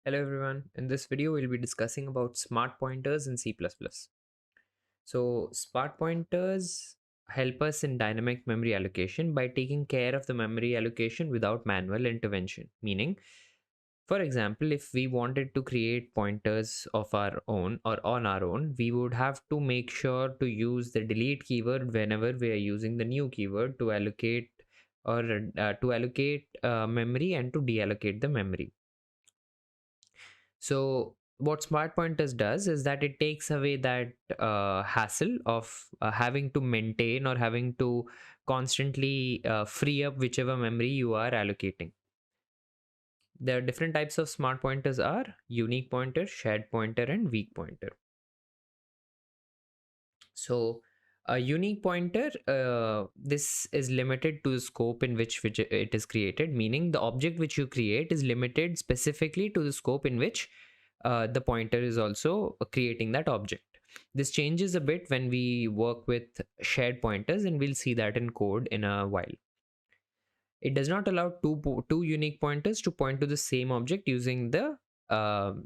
Hello everyone. In this video, we'll be discussing about smart pointers in C++. So smart pointers help us in dynamic memory allocation by taking care of the memory allocation without manual intervention. Meaning, for example, if we wanted to create pointers of our own or on our own, we would have to make sure to use the delete keyword whenever we are using the new keyword to allocate memory and to deallocate the memory. So what smart pointers does is that it takes away that hassle of having to maintain or having to constantly free up whichever memory you are allocating. The different types of smart pointers are unique pointer, shared pointer, and weak pointer. So a unique pointer, this is limited to the scope in which it is created, meaning the object which you create is limited specifically to the scope in which the pointer is also creating that object. This changes a bit when we work with shared pointers, and we'll see that in code in a while. It does not allow two unique pointers to point to the same object using the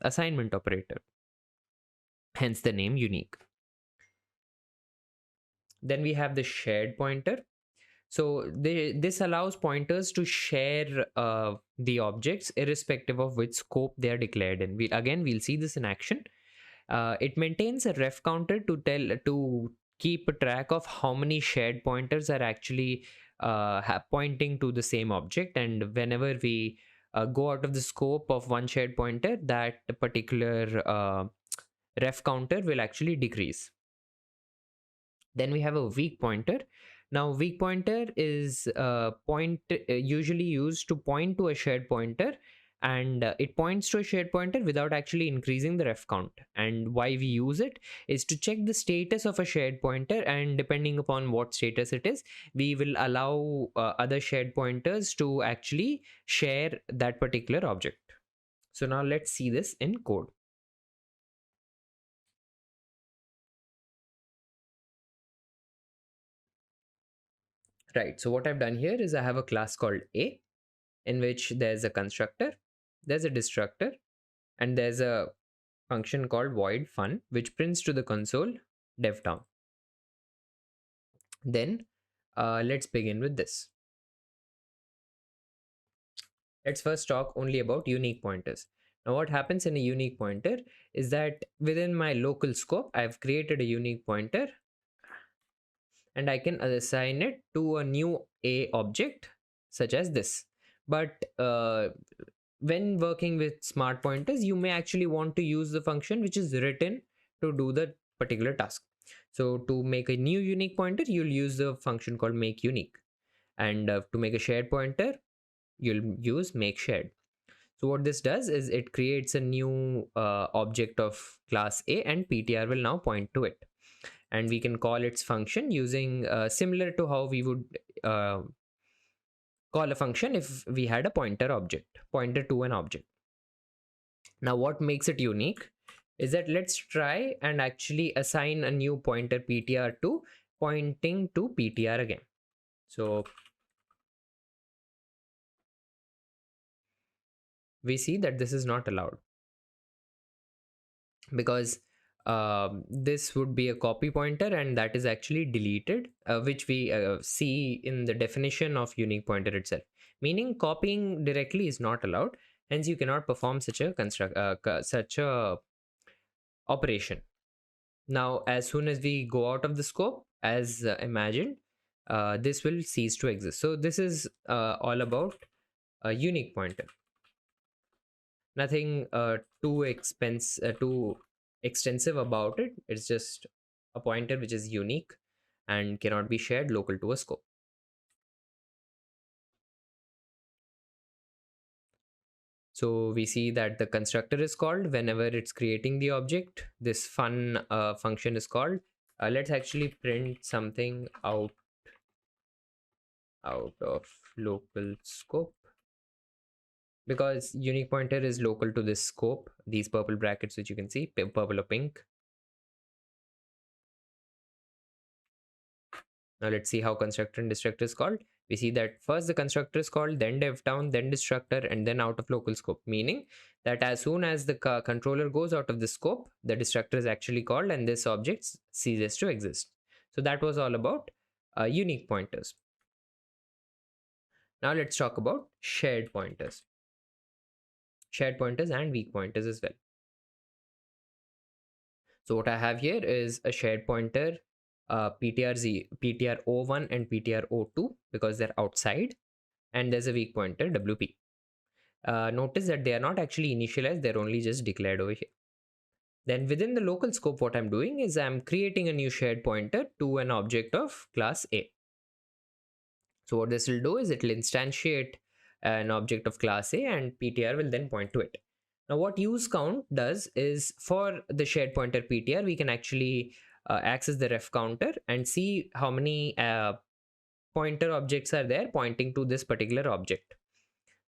assignment operator, hence the name unique. Then we have the shared pointer. So this allows pointers to share the objects irrespective of which scope they are declared in. We'll see this in action. It maintains a ref counter to keep a track of how many shared pointers are actually pointing to the same object, and whenever we go out of the scope of one shared pointer, that particular ref counter will actually decrease. Then we have a weak pointer. Now weak pointer is usually used to point to a shared pointer, and it points to a shared pointer without actually increasing the ref count. And why we use it is to check the status of a shared pointer, and depending upon what status it is, we will allow other shared pointers to actually share that particular object. So now let's see this in code. Right, so what I've done here is I have a class called A, in which there's a constructor, there's a destructor, and there's a function called void fun, which prints to the console DevTown. Then let's begin with this. Let's first talk only about unique pointers. Now what happens in a unique pointer is that within my local scope, I've created a unique pointer, and I can assign it to a new A object such as this. But when working with smart pointers, you may actually want to use the function which is written to do the particular task. So to make a new unique pointer, you'll use the function called make unique, and to make a shared pointer, you'll use make shared. So what this does is it creates a new object of class A, and ptr will now point to it, and we can call its function using similar to how we would call a function if we had a pointer to an object. Now what makes it unique is that let's try and actually assign a new pointer ptr to pointing to ptr again. So we see that this is not allowed because this would be a copy pointer, and that is actually deleted, which we see in the definition of unique pointer itself, meaning copying directly is not allowed. Hence you cannot perform such a operation. Now as soon as we go out of the scope as imagined, this will cease to exist. So this is all about a unique pointer. Nothing too extensive about it. It's just a pointer which is unique and cannot be shared local to a scope. So we see that the constructor is called whenever it's creating the object. This fun function is called. Let's actually print something out of local scope, because unique pointer is local to this scope, these purple brackets which you can see, purple or pink. Now let's see how constructor and destructor is called. We see that first the constructor is called, then DevTown, then destructor, and then out of local scope, meaning that as soon as the controller goes out of the scope, the destructor is actually called and this object ceases to exist. So that was all about unique pointers. Now let's talk about shared pointers. Shared pointers and weak pointers as well. So what I have here is a shared pointer, PTR01 and PTR02, because they're outside, and there's a weak pointer WP. Notice that they are not actually initialized, they're only just declared over here. Then within the local scope, what I'm doing is I'm creating a new shared pointer to an object of class A. So what this will do is it will instantiate an object of class A, and PTR will then point to it. Now what use count does is, for the shared pointer PTR, we can actually access the ref counter and see how many pointer objects are there pointing to this particular object.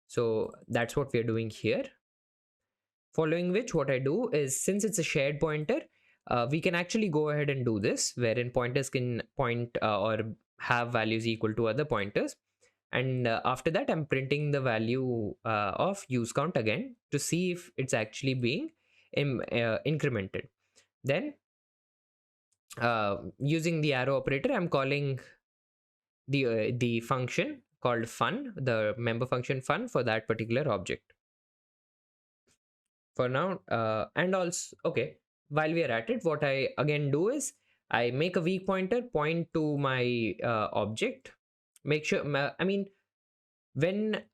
So that's what we're doing here. Following which, what I do is, since it's a shared pointer, we can actually go ahead and do this, wherein pointers can point or have values equal to other pointers. And after that, I'm printing the value of use count again to see if it's actually being incremented. Then using the arrow operator, I'm calling the function called fun, the member function fun, for that particular object. For now, and also, okay, while we are at it, what I again do is I make a weak pointer point to my object. Make sure, I mean,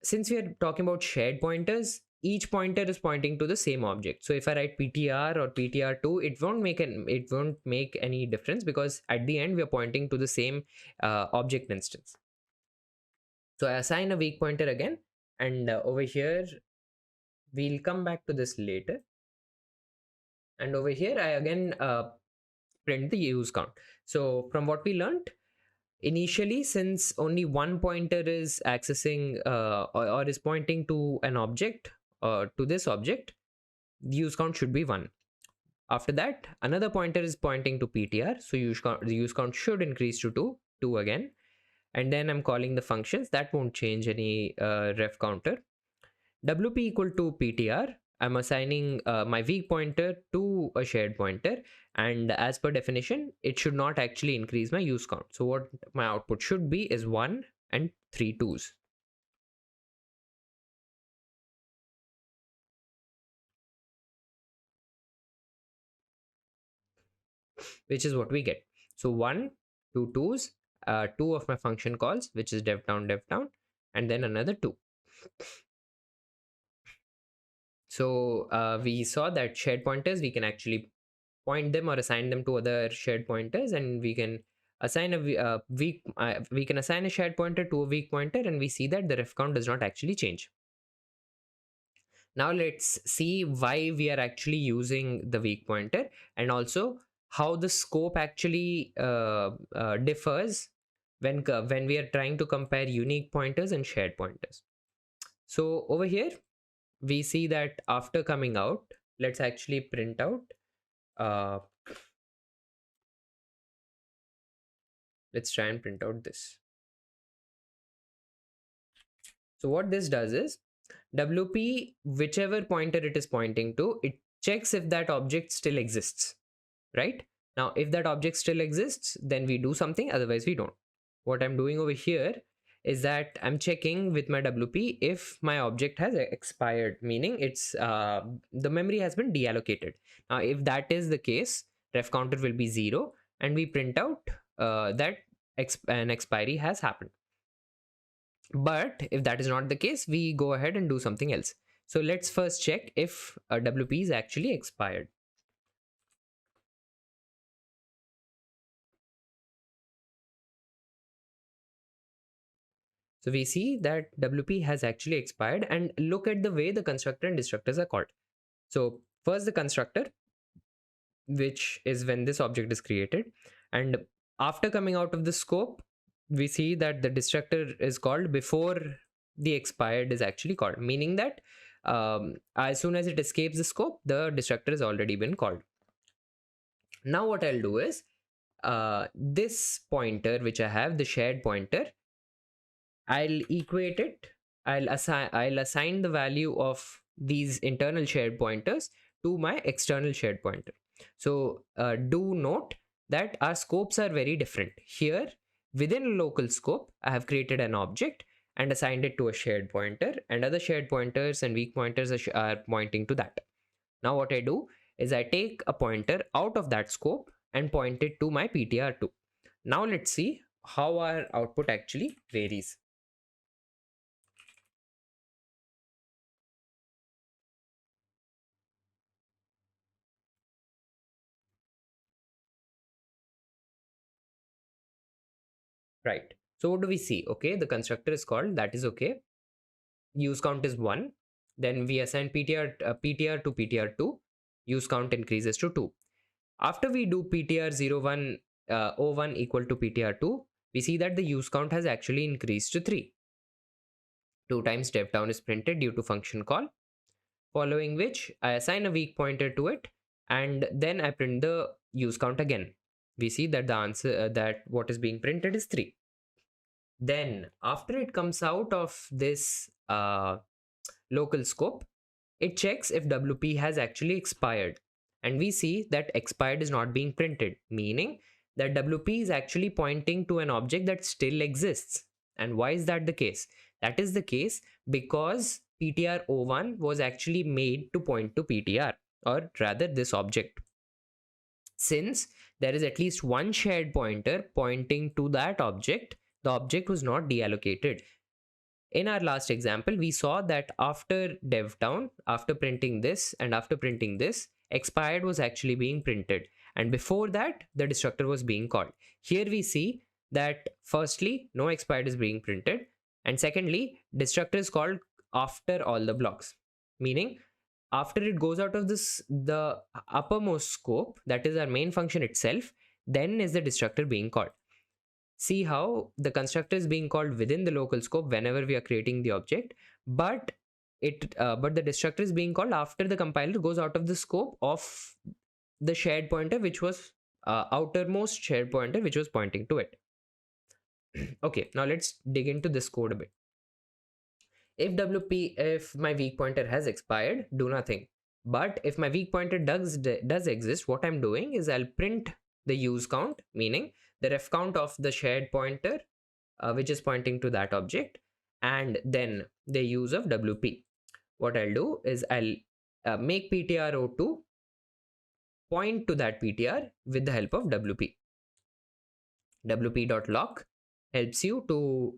since we are talking about shared pointers, each pointer is pointing to the same object. So if I write PTR or PTR2, it won't make any difference, because at the end we are pointing to the same object instance. So I assign a weak pointer again, and over here we'll come back to this later. And over here I again print the use count. So from what we learned initially, since only one pointer is accessing or is pointing to an object, to this object, the use count should be 1. After that, another pointer is pointing to PTR, so the use count should increase to 2 again. And then I'm calling the functions that won't change any ref counter. WP equal to PTR, I'm assigning my weak pointer to a shared pointer, and as per definition, it should not actually increase my use count. So what my output should be is 1 and 3 2s. Which is what we get. So 1, 2 2s, 2 of my function calls, which is DevTown, and then another 2. So we saw that shared pointers, we can actually point them or assign them to other shared pointers, and we can assign we can assign a shared pointer to a weak pointer, and we see that the ref count does not actually change. Now let's see why we are actually using the weak pointer, and also how the scope actually differs when we are trying to compare unique pointers and shared pointers. So over here we see that after coming out, let's actually print out let's try and print out this. So what this does is, WP, whichever pointer it is pointing to, it checks if that object still exists, right? Now if that object still exists, then we do something, otherwise we don't. What I'm doing over here is that I'm checking with my WP if my object has expired, meaning it's the memory has been deallocated. Now if that is the case, ref counter will be 0, and we print out that an expiry has happened. But if that is not the case, we go ahead and do something else. So let's first check if WP is actually expired. So we see that WP has actually expired, and look at the way the constructor and destructors are called. So first the constructor, which is when this object is created, and after coming out of the scope, we see that the destructor is called before the expired is actually called, meaning that as soon as it escapes the scope, the destructor has already been called. Now what I'll do is this pointer which I have, the shared pointer, I'll equate it. I'll assign the value of these internal shared pointers to my external shared pointer. So do note that our scopes are very different. Here, within a local scope, I have created an object and assigned it to a shared pointer, and other shared pointers and weak pointers are pointing to that. Now what I do is I take a pointer out of that scope and point it to my PTR2. Now let's see how our output actually varies. Right. So what do we see? Okay, the constructor is called, that is okay. Use count is 1. Then we assign PTR to PTR2. Use count increases to 2. After we do PTR01 O1 equal to PTR2, we see that the use count has actually increased to 3. 2 times DevTown is printed due to function call, following which I assign a weak pointer to it, and then I print the use count again. We see that the answer that what is being printed is 3. Then after it comes out of this local scope, it checks if WP has actually expired, and we see that expired is not being printed, meaning that WP is actually pointing to an object that still exists. And why is that the case? That is the case because PTR01 was actually made to point to PTR, or rather this object. Since there is at least one shared pointer pointing to that object, the object was not deallocated. In our last example, we saw that after DevTown, after printing this and after printing this, expired was actually being printed. And before that, the destructor was being called. Here we see that firstly, no expired is being printed. And secondly, destructor is called after all the blocks. Meaning, after it goes out of the uppermost scope, that is our main function itself, then is the destructor being called. See how the constructor is being called within the local scope whenever we are creating the object, but the destructor is being called after the compiler goes out of the scope of the shared pointer, which was outermost shared pointer, which was pointing to it. Okay, now let's dig into this code a bit. If my weak pointer has expired, do nothing. But if my weak pointer does exist, what I'm doing is I'll print the use count, meaning the ref count of the shared pointer, which is pointing to that object, and then the use of WP. What I'll do is I'll make PTR02 point to that PTR with the help of WP. WP.lock helps you to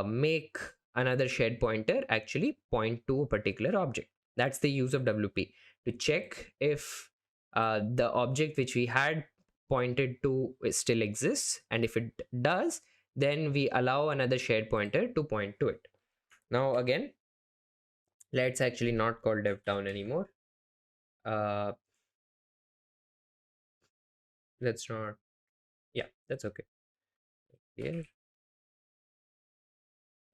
make another shared pointer actually point to a particular object. That's the use of WP, to check if the object which we had pointed to still exists, and if it does, then we allow another shared pointer to point to it. Now again, let's actually not call DevTown anymore. Let's not, yeah, that's okay. Here,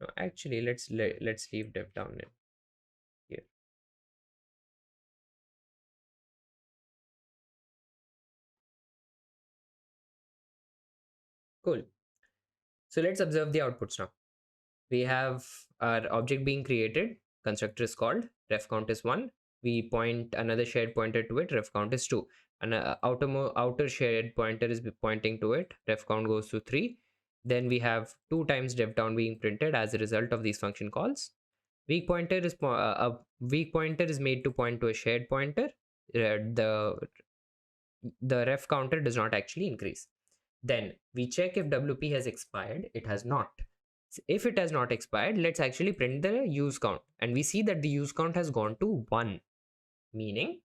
no, actually let's leave DevTown in here. Cool. So let's observe the outputs now. We have our object being created, constructor is called, ref count is 1, we point another shared pointer to it, ref count is 2, and outer shared pointer is pointing to it, ref count goes to 3. Then we have 2 times DevTown being printed as a result of these function calls. Weak pointer is a weak pointer is made to point to a shared pointer. The ref counter does not actually increase. Then we check if WP has expired. It has not. If it has not expired, let's actually print the use count, and we see that the use count has gone to 1, meaning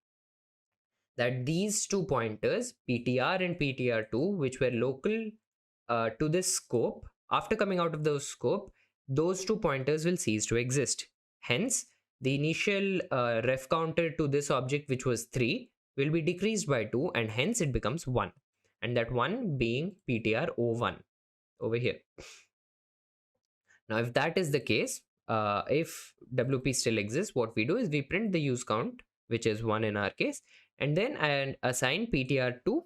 that these two pointers, PTR and PTR2, which were local to this scope, after coming out of the scope, those two pointers will cease to exist. Hence, the initial ref counter to this object, which was 3, will be decreased by 2, and hence it becomes 1, and that 1 being PTR01 over here. Now, if that is the case, if WP still exists, what we do is we print the use count, which is 1 in our case, and then I assign PTR2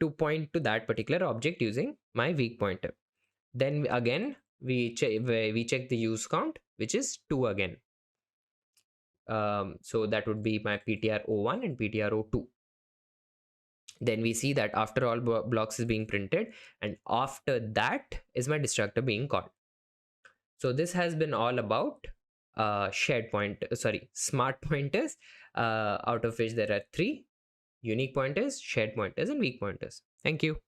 to point to that particular object using my weak pointer. Then again, we check the use count, which is 2 again. So that would be my ptr01 and ptr02. Then we see that after all blocks is being printed, and after that is my destructor being called. So this has been all about smart pointers, out of which there are 3: unique pointers, shared pointers, and weak pointers. Thank you.